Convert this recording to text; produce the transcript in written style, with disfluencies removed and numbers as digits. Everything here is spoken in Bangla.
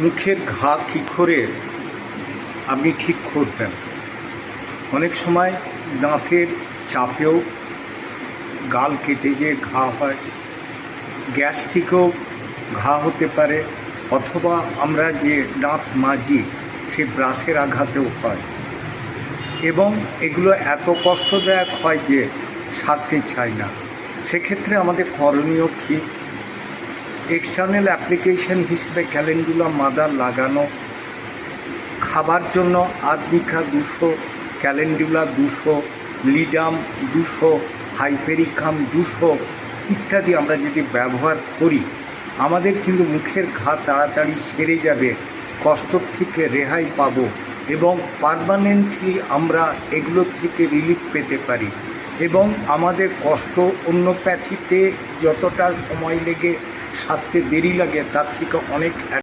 মুখের ঘা কী করে আপনি ঠিক করবেন? অনেক সময় দাঁতের চাপেও গাল কেটে যে ঘা হয়, গ্যাস থেকেও ঘা হতে পারে, অথবা আমরা যে দাঁত মাজি সেই ব্রাশের আঘাতেও হয়, এবং এগুলো এত কষ্টদায়ক হয় যে সারতে চায় না। সেক্ষেত্রে আমাদের করণীয় কী? এক্সটার্নাল অ্যাপ্লিকেশন হিসেবে ক্যালেন্ডুলা মাদার লাগানো, খাবার জন্য আরবিকা 200, ক্যালেন্ডুলা 200, লিডাম 200, হাইপেরিকাম 200 ইত্যাদি আমরা যদি ব্যবহার করি, আমাদের কিন্তু মুখের ঘা তাড়াতাড়ি সেরে যাবে, কষ্ট থেকে রেহাই পাবো এবং পার্মানেন্টলি আমরা এগুলোর থেকে রিলিফ পেতে পারি। এবং আমাদের কষ্ট হোমিওপ্যাথিতে যতটা সময় লেগে সারতে দেরি লাগে তার থেকে অনেক